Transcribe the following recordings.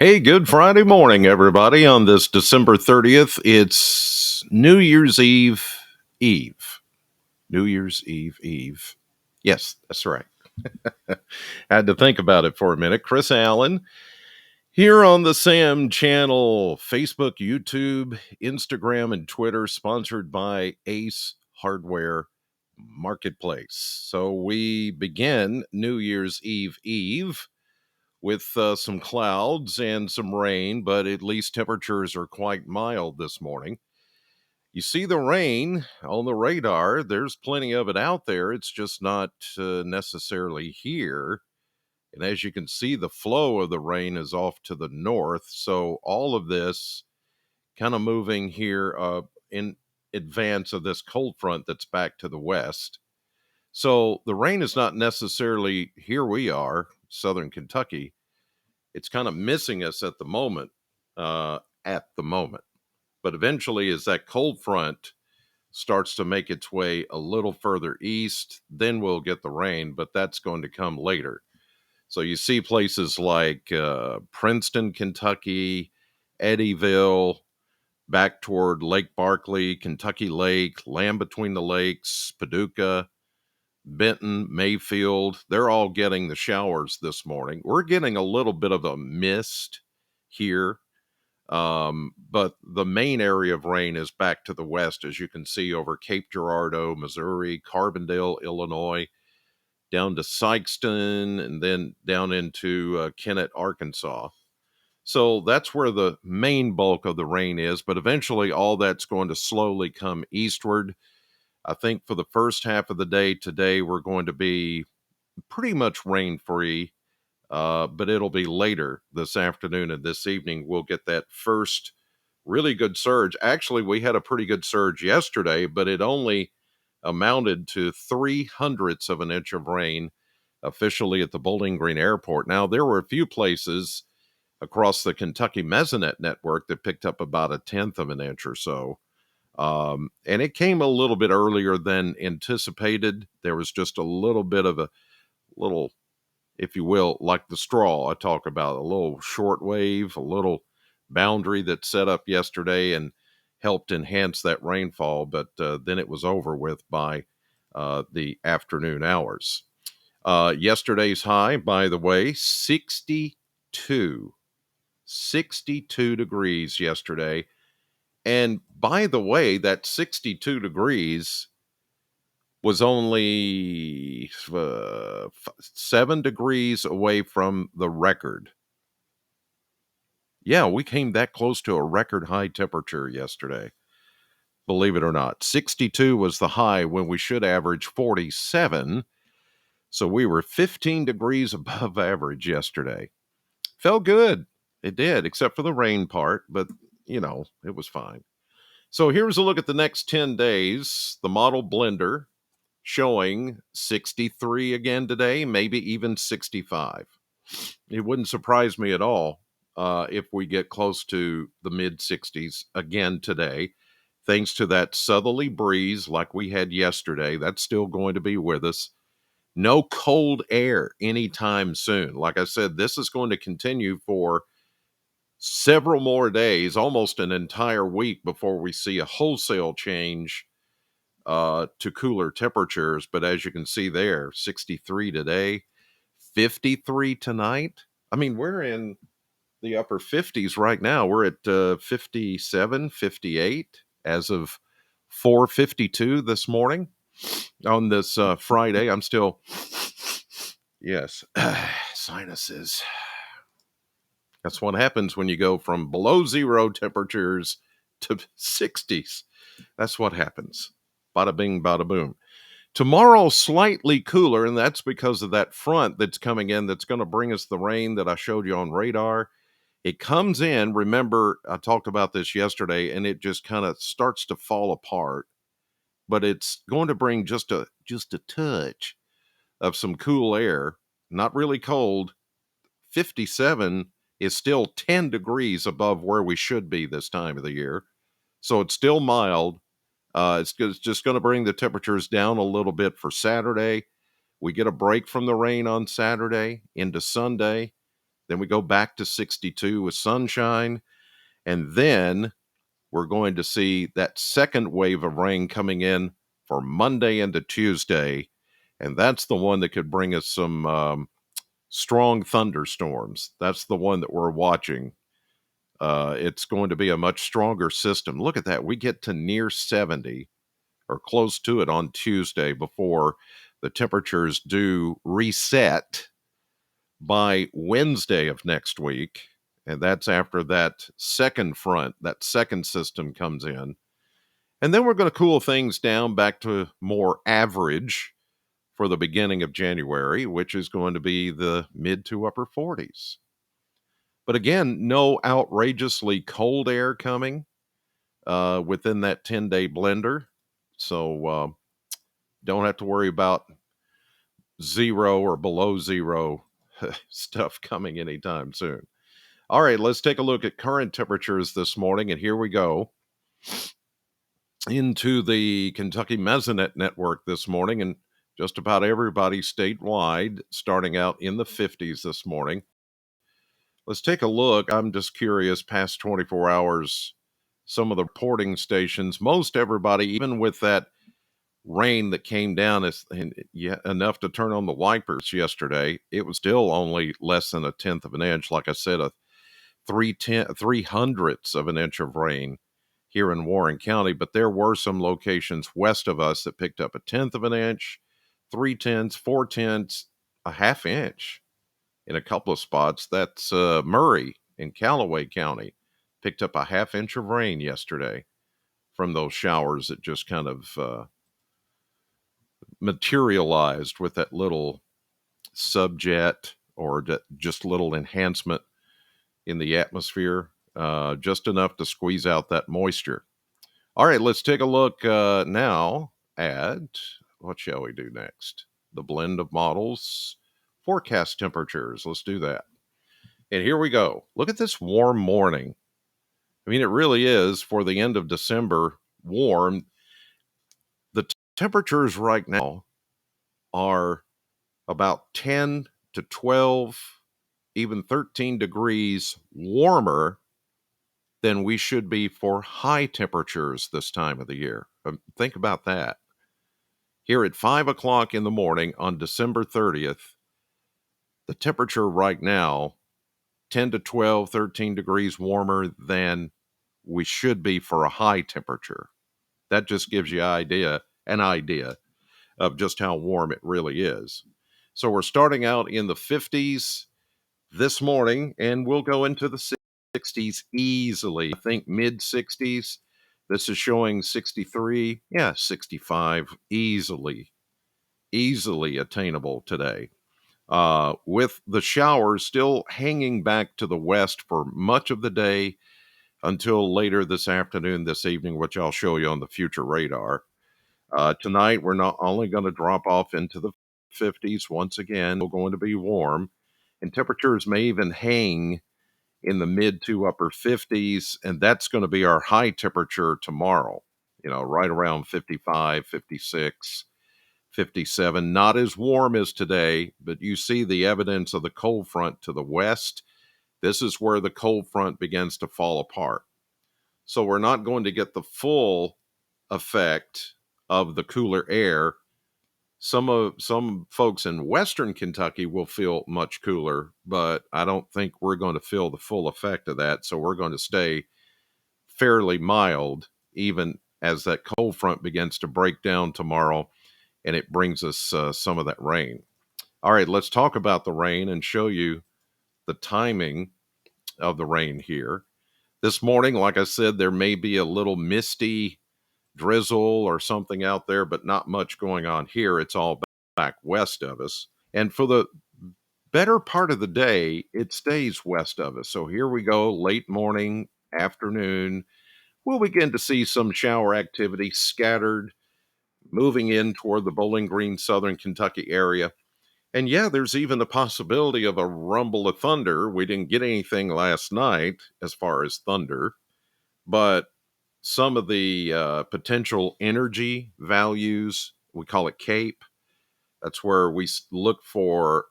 Hey, good Friday morning, everybody. On this December 30th, it's New Year's Eve Eve. New Year's Eve Eve. Yes, that's right. Had to think about it for a minute. Chris Allen here on the Sam channel, Facebook, YouTube, Instagram, and Twitter, sponsored by Ace Hardware Marketplace. So we begin New Year's Eve Eve with some clouds and some rain, but at least temperatures are quite mild this morning. You see the rain on the radar. There's plenty of it out there. It's just not necessarily here. And as you can see, the flow of the rain is off to the north. So all of this kind of moving here in advance of this cold front that's back to the west. So the rain is not necessarily here we are, southern Kentucky. It's kind of missing us at the moment, at the moment. But eventually, as that cold front starts to make its way a little further east, then we'll get the rain, but that's going to come later. So you see places like Princeton, Kentucky, Eddyville, back toward Lake Barkley, Kentucky Lake, Land Between the Lakes, Paducah, Benton, Mayfield, they're all getting the showers this morning. We're getting a little bit of a mist here, but the main area of rain is back to the west, as you can see over Cape Girardeau, Missouri, Carbondale, Illinois, down to Sikeston, and then down into Kennett, Arkansas. So that's where the main bulk of the rain is, but eventually all that's going to slowly come eastward. I think for the first half of the day today, we're going to be pretty much rain free, but it'll be later this afternoon and this evening. We'll get that first really good surge. Actually, we had a pretty good surge yesterday, but it only amounted to 0.03 of an inch of rain officially at the Bowling Green Airport. Now, there were a few places across the Kentucky Mesonet network that picked up about 1/10 of an inch or so. And it came a little bit earlier than anticipated. There was just a little bit of a little, if you will, like the straw I talk about, a little short wave, a little boundary that set up yesterday and helped enhance that rainfall. But then it was over with by the afternoon hours. Yesterday's high, by the way, 62. 62 degrees yesterday. And by the way, that 62 degrees was only 7 degrees away from the record. Yeah, we came that close to a record high temperature yesterday, believe it or not. 62 was the high when we should average 47. So we were 15 degrees above average yesterday. Felt good. It did, except for the rain part, but it was fine. So here's a look at the next 10 days. The model blender showing 63 again today, maybe even 65. It wouldn't surprise me at all if we get close to the mid 60s again today, thanks to that southerly breeze like we had yesterday. That's still going to be with us. No cold air anytime soon. Like I said, this is going to continue for several more days, almost an entire week before we see a wholesale change to cooler temperatures. But as you can see there, 63 today, 53 tonight. I mean, we're in the upper 50s right now. We're at 57, 58 as of 4:52 this morning on this Friday. I'm still, yes, sinuses. That's what happens when you go from below zero temperatures to 60s. That's what happens. Bada bing, bada boom. Tomorrow, slightly cooler, and that's because of that front that's coming in that's going to bring us the rain that I showed you on radar. It comes in, remember, I talked about this yesterday, and it just kind of starts to fall apart. But it's going to bring just a touch of some cool air, not really cold. 57 is still 10 degrees above where we should be this time of the year. So it's still mild. It's just going to bring the temperatures down a little bit for Saturday. We get a break from the rain on Saturday into Sunday. Then we go back to 62 with sunshine. And then we're going to see that second wave of rain coming in for Monday into Tuesday. And that's the one that could bring us some strong thunderstorms. That's the one that we're watching. It's going to be a much stronger system. Look at that. We get to near 70 or close to it on Tuesday before the temperatures do reset by Wednesday of next week. And that's after that second front, that second system comes in. And then we're going to cool things down back to more average for the beginning of January, which is going to be the mid to upper 40s. But again, no outrageously cold air coming within that 10-day blender. So don't have to worry about zero or below zero stuff coming anytime soon. All right, let's take a look at current temperatures this morning. And here we go into the Kentucky Mesonet network this morning. And just about everybody statewide starting out in the 50s this morning. Let's take a look. I'm just curious, past 24 hours, some of the reporting stations, most everybody, even with that rain that came down enough to turn on the wipers yesterday, it was still only less than a tenth of an inch. Like I said, a 3/300ths of an inch of rain here in Warren County. But there were some locations west of us that picked up a tenth of an inch, 3/10, 4/10, a half inch in a couple of spots. That's Murray in Callaway County picked up a half inch of rain yesterday from those showers that just kind of materialized with that little subjet or just little enhancement in the atmosphere, just enough to squeeze out that moisture. All right, let's take a look now at what shall we do next? The blend of models, forecast temperatures. Let's do that. And here we go. Look at this warm morning. I mean, it really is for the end of December warm. The temperatures right now are about 10 to 12, even 13 degrees warmer than we should be for high temperatures this time of the year. Think about that. Here at 5 o'clock in the morning on December 30th, the temperature right now, 10 to 12, 13 degrees warmer than we should be for a high temperature. That just gives you an idea of just how warm it really is. So we're starting out in the 50s this morning, and we'll go into the 60s easily. I think mid 60s. This is showing 63, 65, easily attainable today. With the showers still hanging back to the west for much of the day until later this afternoon, this evening, which I'll show you on the future radar. Tonight, we're not only going to drop off into the 50s once again, we're going to be warm, and temperatures may even hang in the mid to upper 50s, and that's going to be our high temperature tomorrow, right around 55, 56, 57. Not as warm as today, but you see the evidence of the cold front to the west. This is where the cold front begins to fall apart. So we're not going to get the full effect of the cooler air. Some folks in Western Kentucky will feel much cooler, but I don't think we're going to feel the full effect of that. So we're going to stay fairly mild, even as that cold front begins to break down tomorrow, and it brings us some of that rain. All right, let's talk about the rain and show you the timing of the rain here. This morning, like I said, there may be a little misty drizzle or something out there, but not much going on here. It's all back west of us. And for the better part of the day, it stays west of us. So here we go, late morning, afternoon. We'll begin to see some shower activity scattered, moving in toward the Bowling Green, southern Kentucky area. And there's even the possibility of a rumble of thunder. We didn't get anything last night as far as thunder, but some of the potential energy values, we call it CAPE. That's where we look for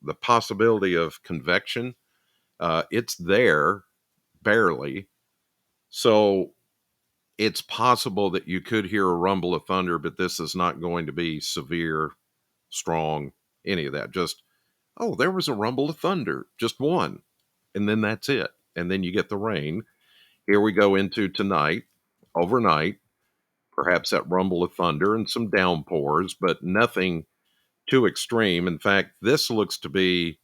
the possibility of convection, it's there barely. So it's possible that you could hear a rumble of thunder, but this is not going to be severe, strong, any of that. Just, oh, there was a rumble of thunder, just one. And then that's it. And then you get the rain. Here we go into tonight, overnight, perhaps that rumble of thunder and some downpours, but nothing too extreme. In fact, this looks to be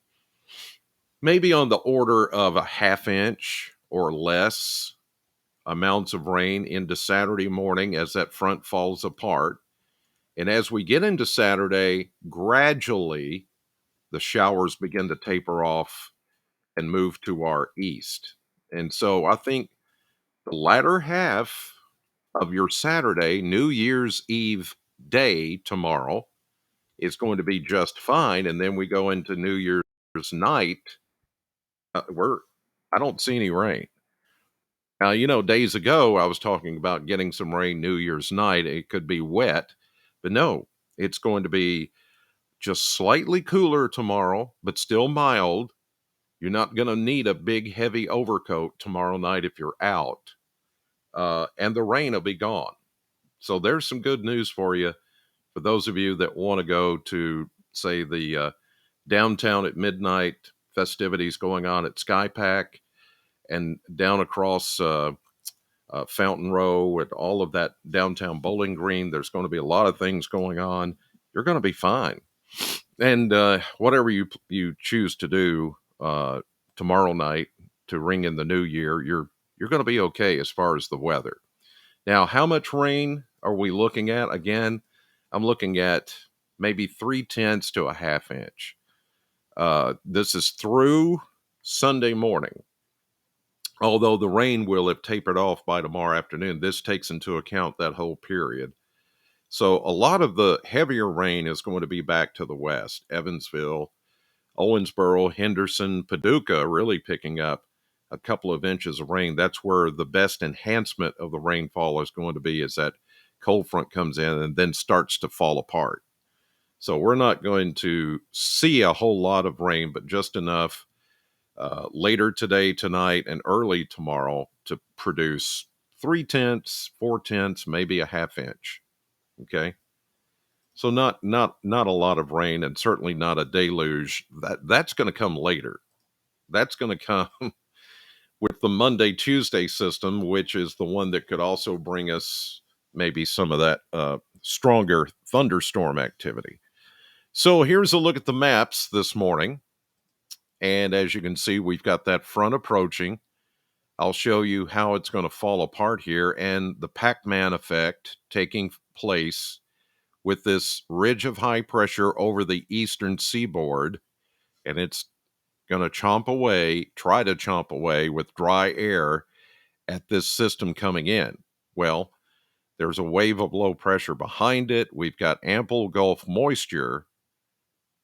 maybe on the order of a half inch or less amounts of rain into Saturday morning as that front falls apart. And as we get into Saturday, gradually the showers begin to taper off and move to our east. And so I think the latter half of your Saturday, New Year's Eve day tomorrow, is going to be just fine. And then we go into New Year's night. We're I don't see any rain. Now, days ago I was talking about getting some rain New Year's night. It could be wet, but no, it's going to be just slightly cooler tomorrow, but still mild. You're not going to need a big, heavy overcoat tomorrow night if you're out, and the rain will be gone. So there's some good news for you for those of you that want to go to, say, the downtown at midnight festivities going on at Sky Pack and down across Fountain Row and all of that downtown Bowling Green. There's going to be a lot of things going on. You're going to be fine. And whatever you choose to do tomorrow night to ring in the new year, you're going to be okay as far as the weather. Now, how much rain are we looking at? Again, I'm looking at maybe 3/10 to a half inch. This is through Sunday morning. Although the rain will have tapered off by tomorrow afternoon, this takes into account that whole period. So a lot of the heavier rain is going to be back to the west. Evansville, Owensboro, Henderson, Paducah really picking up a couple of inches of rain. That's where the best enhancement of the rainfall is going to be, as that cold front comes in and then starts to fall apart. So we're not going to see a whole lot of rain, but just enough later today, tonight, and early tomorrow to produce 3/10, 4/10, maybe a half inch. Okay. So not a lot of rain, and certainly not a deluge. That's going to come later. That's going to come with the Monday Tuesday system, which is the one that could also bring us maybe some of that stronger thunderstorm activity. So here's a look at the maps this morning, and as you can see, we've got that front approaching. I'll show you how it's going to fall apart here, and the Pac-Man effect taking place with this ridge of high pressure over the eastern seaboard, and it's going to try to chomp away with dry air at this system coming in. Well, there's a wave of low pressure behind it. We've got ample Gulf moisture.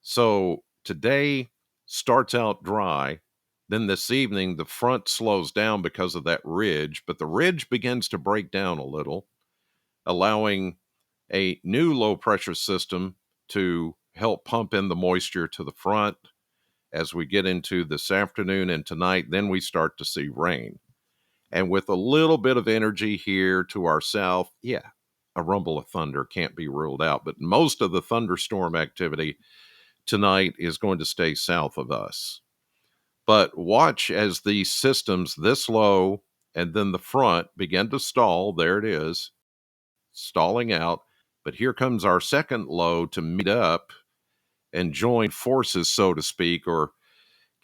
So today starts out dry. Then this evening, the front slows down because of that ridge, but the ridge begins to break down a little, allowing a new low pressure system to help pump in the moisture to the front as we get into this afternoon and tonight. Then we start to see rain. And with a little bit of energy here to our south, yeah, a rumble of thunder can't be ruled out. But most of the thunderstorm activity tonight is going to stay south of us. But watch as these systems this low and then the front begin to stall. There it is, stalling out. But here comes our second low to meet up and join forces, so to speak, or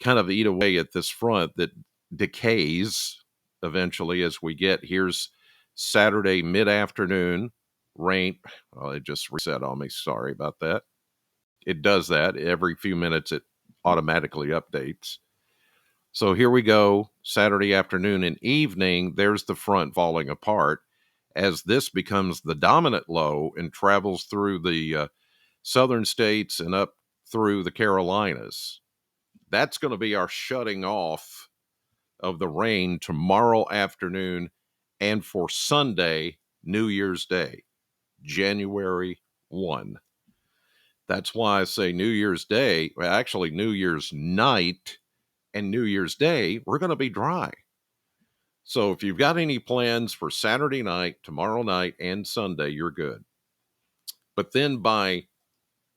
kind of eat away at this front that decays eventually as we get. Here's Saturday mid-afternoon rain. Oh, it just reset on me. Sorry about that. It does that every few minutes. It automatically updates. So here we go. Saturday afternoon and evening. There's the front falling apart as this becomes the dominant low and travels through the southern states and up through the Carolinas. That's going to be our shutting off of the rain tomorrow afternoon and for Sunday, New Year's Day, January 1. That's why I say New Year's Day, well, actually New Year's night and New Year's Day, we're going to be dry. So if you've got any plans for Saturday night, tomorrow night, and Sunday, you're good. But then by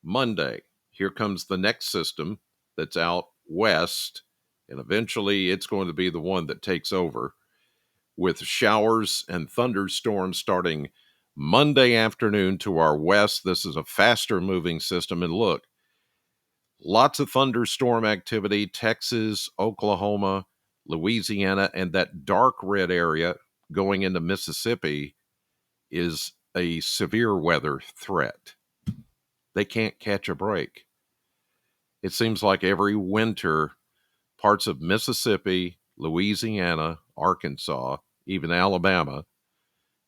Monday, here comes the next system that's out west, and eventually it's going to be the one that takes over with showers and thunderstorms starting Monday afternoon to our west. This is a faster moving system. And look, lots of thunderstorm activity, Texas, Oklahoma, Louisiana, and that dark red area going into Mississippi is a severe weather threat. They can't catch a break. It seems like every winter, parts of Mississippi, Louisiana, Arkansas, even Alabama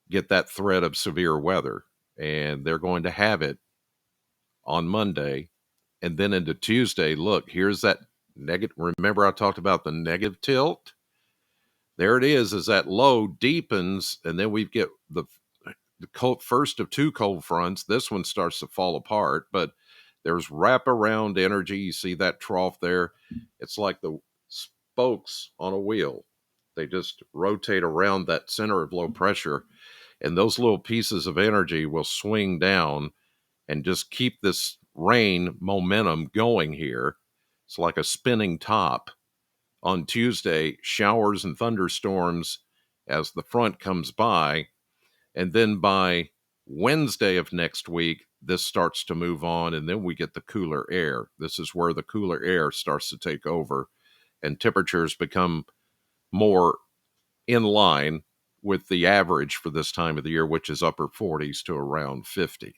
get that threat of severe weather. And they're going to have it on Monday. And then into Tuesday, look, here's that negative. Remember, I talked about the negative tilt? There it is, as that low deepens. And then we get the first of two cold fronts. This one starts to fall apart, but there's wraparound energy. You see that trough there? It's like the spokes on a wheel. They just rotate around that center of low pressure, and those little pieces of energy will swing down and just keep this rain momentum going here. It's like a spinning top. On Tuesday, showers and thunderstorms as the front comes by. And then by Wednesday of next week, this starts to move on, and then we get the cooler air. This is where the cooler air starts to take over, and temperatures become more in line with the average for this time of the year, which is upper 40s to around 50.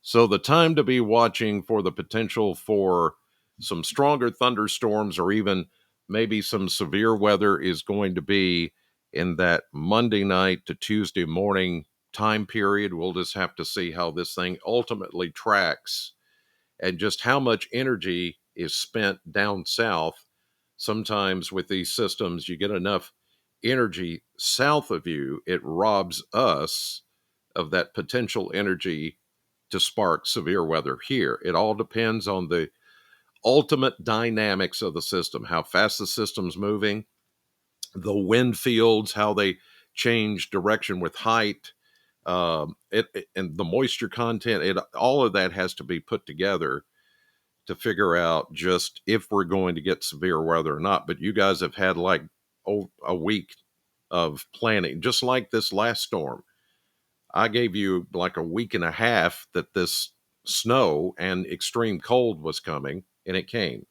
So the time to be watching for the potential for some stronger thunderstorms or even maybe some severe weather is going to be in that Monday night to Tuesday morning time period. We'll just have to see how this thing ultimately tracks and just how much energy is spent down south. Sometimes with these systems, you get enough energy south of you, it robs us of that potential energy to spark severe weather here. It all depends on the ultimate dynamics of the system, how fast the system's moving, the wind fields, how they change direction with height, and the moisture content. All of that has to be put together to figure out just if we're going to get severe weather or not. But you guys have had like a week of planning, just like this last storm. I gave you like a week and a half that this snow and extreme cold was coming, and it came.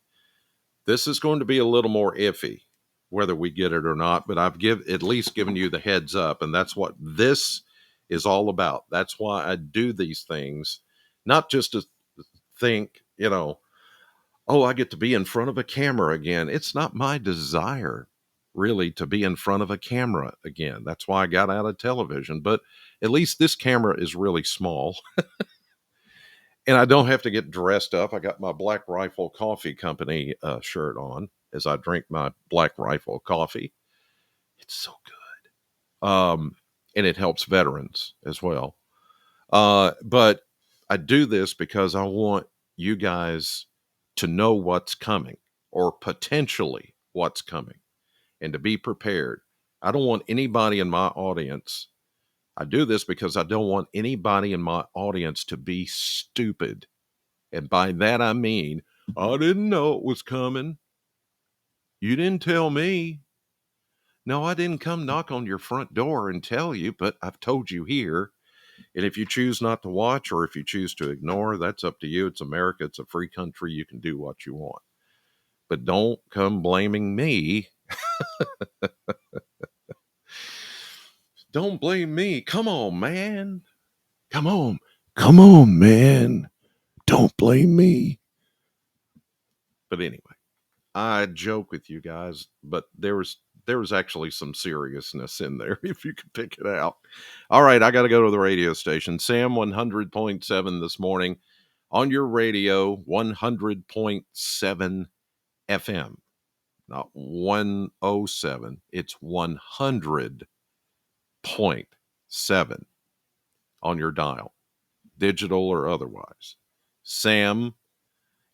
This is going to be a little more iffy whether we get it or not, but I've at least given you the heads up, and that's what this is all about. That's why I do these things, not just to think, oh, I get to be in front of a camera again. It's not my desire really to be in front of a camera again. That's why I got out of television, but at least this camera is really small. And I don't have to get dressed up. I got my Black Rifle Coffee Company shirt on as I drink my Black Rifle coffee. It's so good. And it helps veterans as well. But I do this because I want you guys to know what's coming or potentially what's coming and to be prepared. I don't want anybody in my audience. I do this because I don't want anybody in my audience to be stupid. And by that, I mean, I didn't know it was coming. You didn't tell me. No, I didn't come knock on your front door and tell you, but I've told you here. And if you choose not to watch or if you choose to ignore, that's up to you. It's America. It's a free country. You can do what you want. But don't come blaming me. Don't blame me. Come on, man. Come on. Come on, man. Don't blame me. But anyway, I joke with you guys, but there was actually some seriousness in there if you could pick it out. All right, I got to go to the radio station. Sam 100.7 this morning on your radio, 100.7 FM. Not 107, it's 100.7 on your dial, digital or otherwise. Sam,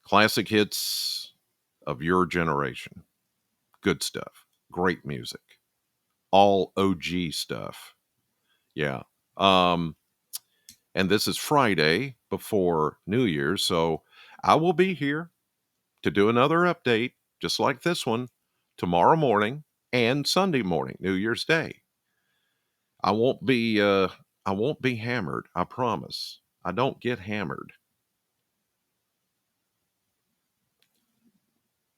classic hits of your generation. Good stuff. Great music. All OG stuff. Yeah. Um, and this is Friday before New Year's, so I will be here to do another update, just like this one, tomorrow morning and Sunday morning, New Year's Day. I won't be I won't be hammered, I promise. I don't get hammered.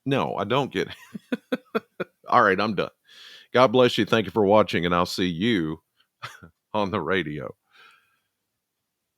No, I don't get All right, I'm done. God bless you. Thank you for watching, and I'll see you on the radio.